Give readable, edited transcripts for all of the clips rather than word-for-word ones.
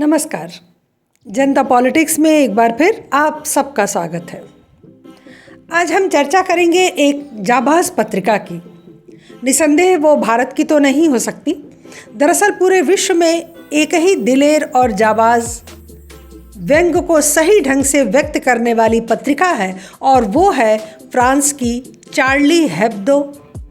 नमस्कार। जनता पॉलिटिक्स में एक बार फिर आप सबका स्वागत है। आज हम चर्चा करेंगे एक जाबाज पत्रिका की। निसंदेह वो भारत की तो नहीं हो सकती। दरअसल पूरे विश्व में एक ही दिलेर और जाबाज व्यंग को सही ढंग से व्यक्त करने वाली पत्रिका है और वो है फ्रांस की चार्ली हेब्दो,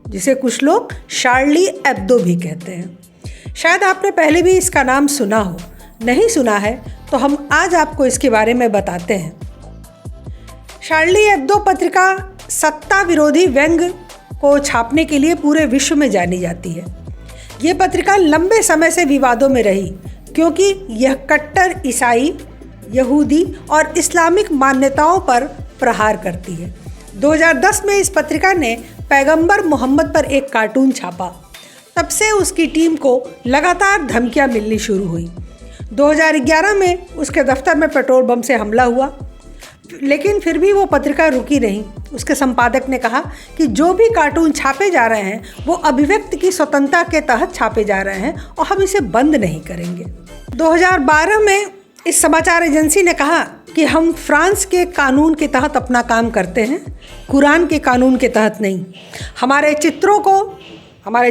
जिसे कुछ लोग शार्ली एब्दो भी कहते हैं। शायद आपने पहले भी इसका नाम सुना हो। नहीं सुना है तो हम आज आपको इसके बारे में बताते हैं। शार्ली एब्दो पत्रिका सत्ता विरोधी व्यंग को छापने के लिए पूरे विश्व में जानी जाती है। ये पत्रिका लंबे समय से विवादों में रही क्योंकि यह कट्टर ईसाई, यहूदी और इस्लामिक मान्यताओं पर प्रहार करती है। 2010 में इस पत्रिका ने पैगंबर मोहम्मद पर एक कार्टून छापा। तब से उसकी टीम को लगातार धमकियां मिलनी शुरू हुई। 2011 में उसके दफ्तर में पेट्रोल बम से हमला हुआ, लेकिन फिर भी वो पत्रिका रुकी नहीं। उसके संपादक ने कहा कि जो भी कार्टून छापे जा रहे हैं वो अभिव्यक्ति की स्वतंत्रता के तहत छापे जा रहे हैं और हम इसे बंद नहीं करेंगे। 2012 में इस समाचार एजेंसी ने कहा कि हम फ्रांस के कानून के तहत अपना काम करते हैं, कुरान के कानून के तहत नहीं। हमारे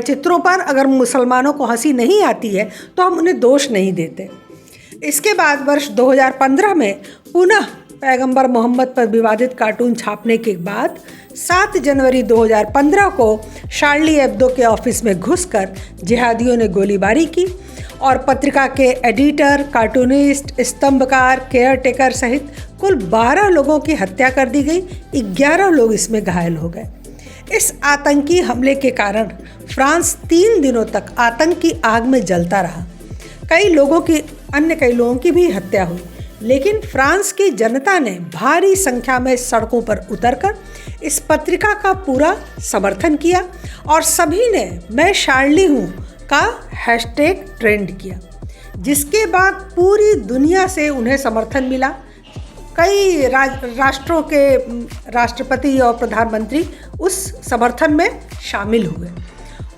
चित्रों पर अगर मुसलमानों को हंसी नहीं आती है तो हम उन्हें दोष नहीं देते। इसके बाद वर्ष 2015 में पुनः पैगंबर मोहम्मद पर विवादित कार्टून छापने के बाद 7 जनवरी 2015 को शार्ली एब्दो के ऑफिस में घुसकर जिहादियों ने गोलीबारी की और पत्रिका के एडिटर, कार्टूनिस्ट, स्तंभकार, केयरटेकर सहित कुल 12 लोगों की हत्या कर दी गई। 11 लोग इसमें घायल हो गए। इस आतंकी हमले के कारण फ्रांस 3 दिनों तक आतंक की आग में जलता रहा। कई लोगों की भी हत्या हुई, लेकिन फ्रांस की जनता ने भारी संख्या में सड़कों पर उतरकर इस पत्रिका का पूरा समर्थन किया और सभी ने मैं शार्ली हूँ का हैशटैग ट्रेंड किया, जिसके बाद पूरी दुनिया से उन्हें समर्थन मिला। कई राष्ट्रों के राष्ट्रपति और प्रधानमंत्री उस समर्थन में शामिल हुए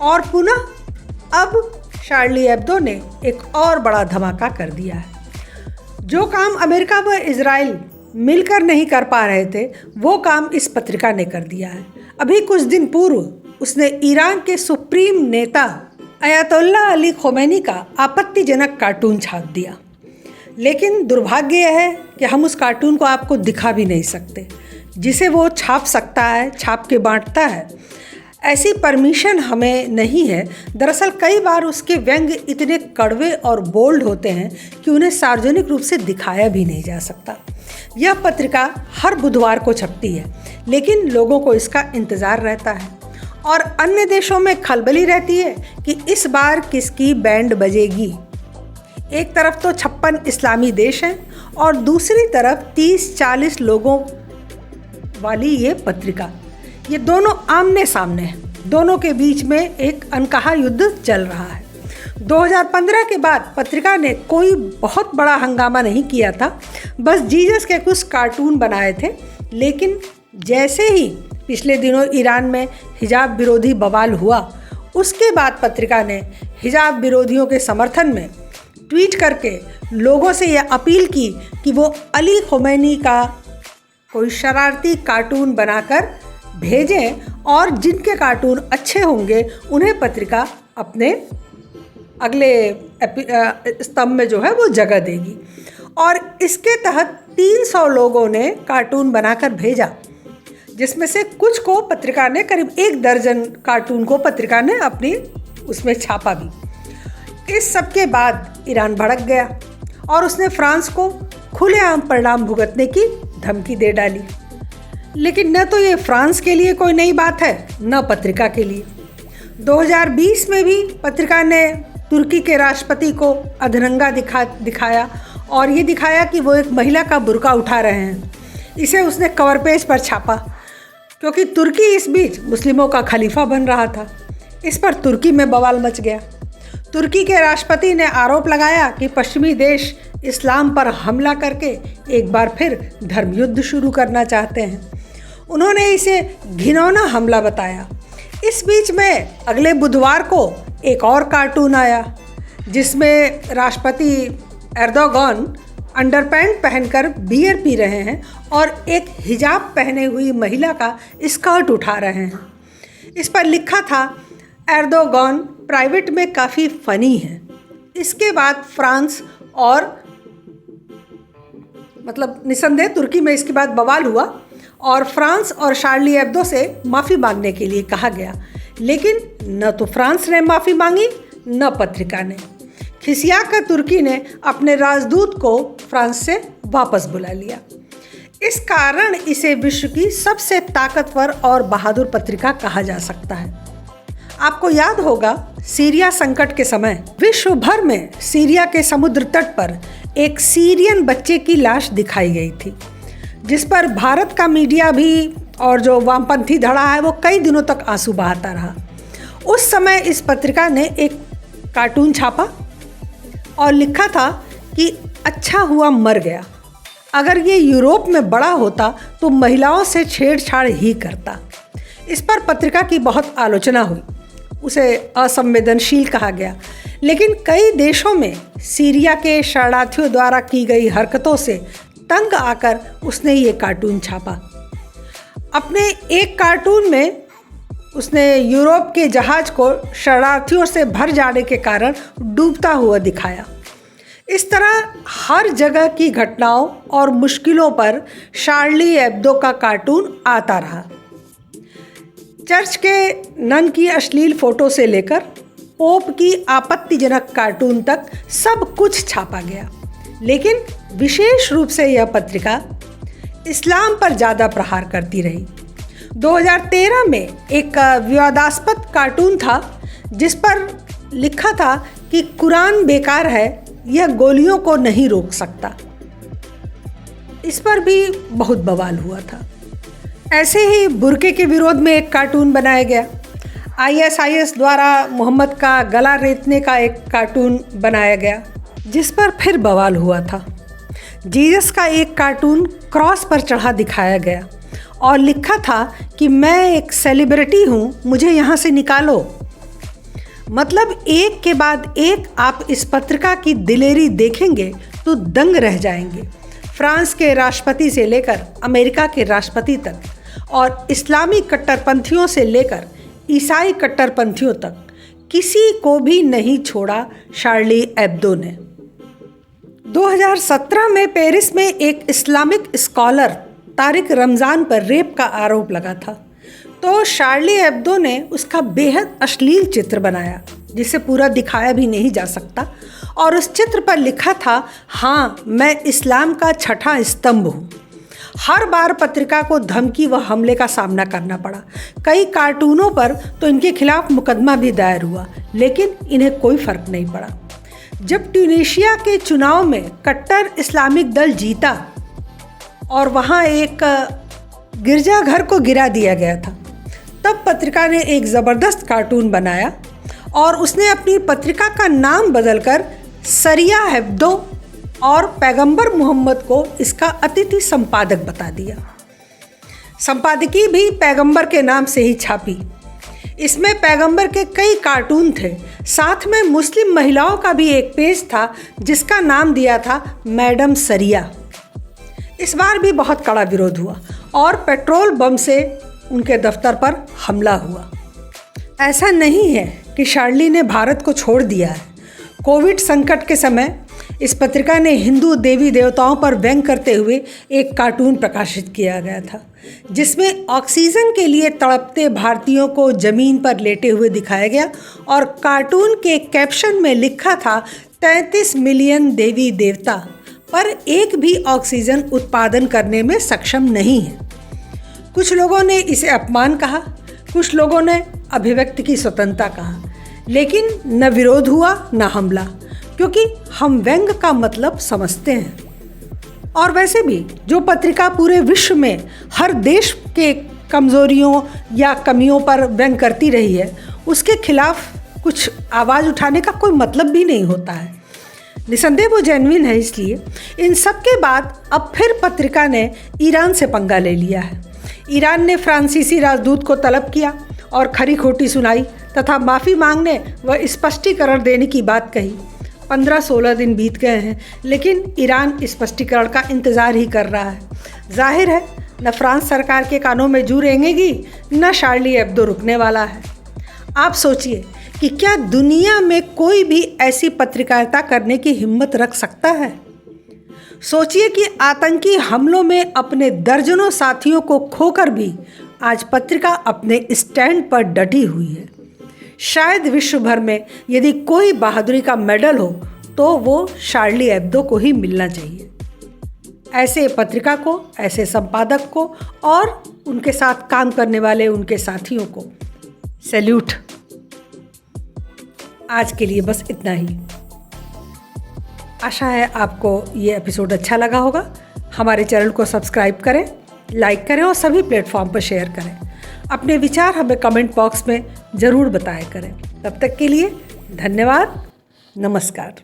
और पुनः अब शार्ली एब्दो ने एक और बड़ा धमाका कर दिया है। जो काम अमेरिका व इजराइल मिलकर नहीं कर पा रहे थे वो काम इस पत्रिका ने कर दिया है। अभी कुछ दिन पूर्व उसने ईरान के सुप्रीम नेता अयातोल्ला अली खोमेनी का आपत्तिजनक कार्टून छाप दिया, लेकिन दुर्भाग्य यह है कि हम उस कार्टून को आपको दिखा भी नहीं सकते। जिसे वो छाप सकता है, छाप के बांटता है, ऐसी परमिशन हमें नहीं है। दरअसल कई बार उसके व्यंग इतने कड़वे और बोल्ड होते हैं कि उन्हें सार्वजनिक रूप से दिखाया भी नहीं जा सकता। यह पत्रिका हर बुधवार को छपती है, लेकिन लोगों को इसका इंतज़ार रहता है और अन्य देशों में खलबली रहती है कि इस बार किसकी बैंड बजेगी। एक तरफ तो 56 इस्लामी देश हैं और दूसरी तरफ 30-40 लोगों वाली ये पत्रिका। ये दोनों आमने सामने हैं। दोनों के बीच में एक अनकहा युद्ध चल रहा है। 2015 के बाद पत्रिका ने कोई बहुत बड़ा हंगामा नहीं किया था, बस जीसस के कुछ कार्टून बनाए थे। लेकिन जैसे ही पिछले दिनों ईरान में हिजाब विरोधी बवाल हुआ, उसके बाद पत्रिका ने हिजाब विरोधियों के समर्थन में ट्वीट करके लोगों से यह अपील की कि वो अली खोमेनी का कोई शरारती कार्टून बनाकर भेजें और जिनके कार्टून अच्छे होंगे उन्हें पत्रिका अपने अगले स्तंभ में जो है वो जगह देगी। और इसके तहत 300 लोगों ने कार्टून बनाकर भेजा, जिसमें से कुछ को पत्रिका ने, करीब 1 दर्जन कार्टून को पत्रिका ने अपनी उसमें छापा भी। इस सब के बाद ईरान भड़क गया और उसने फ्रांस को खुलेआम परिणाम भुगतने की धमकी दे डाली। लेकिन न तो ये फ्रांस के लिए कोई नई बात है, न पत्रिका के लिए। 2020 में भी पत्रिका ने तुर्की के राष्ट्रपति को अधरंगा दिखाया और ये दिखाया कि वो एक महिला का बुर्का उठा रहे हैं। इसे उसने कवर पेज पर छापा क्योंकि तुर्की इस बीच मुस्लिमों का खलीफा बन रहा था। इस पर तुर्की में बवाल मच गया। तुर्की के राष्ट्रपति ने आरोप लगाया कि पश्चिमी देश इस्लाम पर हमला करके एक बार फिर धर्मयुद्ध शुरू करना चाहते हैं। उन्होंने इसे घिनौना हमला बताया। इस बीच में अगले बुधवार को एक और कार्टून आया जिसमें राष्ट्रपति एर्दोगान अंडरपैंट पहनकर बियर पी रहे हैं और एक हिजाब पहने हुई महिला का स्कर्ट उठा रहे हैं। इस पर लिखा था, एर्दोगान प्राइवेट में काफ़ी फ़नी है। इसके बाद फ्रांस और निसंदेह तुर्की में इसके बाद बवाल हुआ और फ्रांस और शार्ली एब्दो से माफ़ी मांगने के लिए कहा गया, लेकिन न तो फ्रांस ने माफ़ी मांगी न पत्रिका ने। खिसिया कर तुर्की ने अपने राजदूत को फ्रांस से वापस बुला लिया। इस कारण इसे विश्व की सबसे ताकतवर और बहादुर पत्रिका कहा जा सकता है। आपको याद होगा, सीरिया संकट के समय विश्व भर में सीरिया के समुद्र तट पर एक सीरियन बच्चे की लाश दिखाई गई थी, जिस पर भारत का मीडिया भी और जो वामपंथी धड़ा है वो कई दिनों तक आंसू बहाता रहा। उस समय इस पत्रिका ने एक कार्टून छापा और लिखा था कि अच्छा हुआ मर गया, अगर ये यूरोप में बड़ा होता तो महिलाओं से छेड़छाड़ ही करता। इस पर पत्रिका की बहुत आलोचना हुई, उसे असंवेदनशील कहा गया, लेकिन कई देशों में सीरिया के शरणार्थियों द्वारा की गई हरकतों से तंग आकर उसने ये कार्टून छापा। अपने एक कार्टून में उसने यूरोप के जहाज़ को शरणार्थियों से भर जाने के कारण डूबता हुआ दिखाया। इस तरह हर जगह की घटनाओं और मुश्किलों पर शार्ली एब्दो का कार्टून आता रहा। चर्च के नन की अश्लील फ़ोटो से लेकर पोप की आपत्तिजनक कार्टून तक सब कुछ छापा गया, लेकिन विशेष रूप से यह पत्रिका इस्लाम पर ज़्यादा प्रहार करती रही। 2013 में एक विवादास्पद कार्टून था जिस पर लिखा था कि कुरान बेकार है, यह गोलियों को नहीं रोक सकता। इस पर भी बहुत बवाल हुआ था। ऐसे ही बुर्के के विरोध में एक कार्टून बनाया गया। ISIS द्वारा मोहम्मद का गला रेतने का एक कार्टून बनाया गया, जिस पर फिर बवाल हुआ था। जीसस का एक कार्टून क्रॉस पर चढ़ा दिखाया गया और लिखा था कि मैं एक सेलिब्रिटी हूँ, मुझे यहाँ से निकालो। मतलब एक के बाद एक आप इस पत्रिका की दिलेरी देखेंगे तो दंग रह जाएंगे। फ्रांस के राष्ट्रपति से लेकर अमेरिका के राष्ट्रपति तक और इस्लामी कट्टरपंथियों से लेकर ईसाई कट्टरपंथियों तक किसी को भी नहीं छोड़ा शार्ली एब्दो ने। 2017 में पेरिस में एक इस्लामिक स्कॉलर तारिक रमज़ान पर रेप का आरोप लगा था, तो शार्ली एब्दो ने उसका बेहद अश्लील चित्र बनाया जिसे पूरा दिखाया भी नहीं जा सकता, और उस चित्र पर लिखा था, हाँ मैं इस्लाम का छठा स्तंभ हूँ। हर बार पत्रिका को धमकी व हमले का सामना करना पड़ा। कई कार्टूनों पर तो इनके खिलाफ मुकदमा भी दायर हुआ, लेकिन इन्हें कोई फर्क नहीं पड़ा। जब ट्यूनीशिया के चुनाव में कट्टर इस्लामिक दल जीता और वहाँ एक गिरजाघर को गिरा दिया गया था, तब पत्रिका ने एक ज़बरदस्त कार्टून बनाया और उसने अपनी पत्रिका का नाम बदलकर सरिया हेब्दो और पैगंबर मोहम्मद को इसका अतिथि संपादक बता दिया। संपादकी भी पैगंबर के नाम से ही छापी। इसमें पैगंबर के कई कार्टून थे, साथ में मुस्लिम महिलाओं का भी एक पेज था जिसका नाम दिया था मैडम सरिया। इस बार भी बहुत कड़ा विरोध हुआ और पेट्रोल बम से उनके दफ्तर पर हमला हुआ। ऐसा नहीं है कि शार्ली ने भारत को छोड़ दिया है। कोविड संकट के समय इस पत्रिका ने हिंदू देवी देवताओं पर व्यंग करते हुए एक कार्टून प्रकाशित किया गया था, जिसमें ऑक्सीजन के लिए तड़पते भारतीयों को ज़मीन पर लेटे हुए दिखाया गया और कार्टून के कैप्शन में लिखा था 33 मिलियन देवी देवता, पर एक भी ऑक्सीजन उत्पादन करने में सक्षम नहीं है। कुछ लोगों ने इसे अपमान कहा, कुछ लोगों ने अभिव्यक्ति की स्वतंत्रता कहा, लेकिन न विरोध हुआ न हमला, क्योंकि हम व्यंग का मतलब समझते हैं। और वैसे भी जो पत्रिका पूरे विश्व में हर देश के कमज़ोरियों या कमियों पर व्यंग करती रही है, उसके खिलाफ कुछ आवाज़ उठाने का कोई मतलब भी नहीं होता है। निसंदेह वो जेन्युइन है। इसलिए इन सब के बाद अब फिर पत्रिका ने ईरान से पंगा ले लिया है। ईरान ने फ्रांसीसी राजदूत को तलब किया और खरी खोटी सुनाई तथा माफ़ी मांगने व स्पष्टीकरण देने की बात कही। 15-16 दिन बीत गए हैं, लेकिन ईरान स्पष्टीकरण का इंतज़ार ही कर रहा है। जाहिर है न फ्रांस सरकार के कानों में जू रेंगेगी, न शार्ली एब्दो रुकने वाला है। आप सोचिए कि क्या दुनिया में कोई भी ऐसी पत्रकारिता करने की हिम्मत रख सकता है? सोचिए कि आतंकी हमलों में अपने दर्जनों साथियों को खोकर भी आज पत्रिका अपने स्टैंड पर डटी हुई है। शायद विश्व भर में यदि कोई बहादुरी का मेडल हो तो वो शार्ली एब्दो को ही मिलना चाहिए। ऐसे पत्रिका को, ऐसे संपादक को और उनके साथ काम करने वाले उनके साथियों को सैल्यूट। आज के लिए बस इतना ही। आशा है आपको ये एपिसोड अच्छा लगा होगा। हमारे चैनल को सब्सक्राइब करें, लाइक करें और सभी प्लेटफॉर्म पर शेयर करें। अपने विचार हमें कमेंट बॉक्स में ज़रूर बताया करें। तब तक के लिए धन्यवाद। नमस्कार।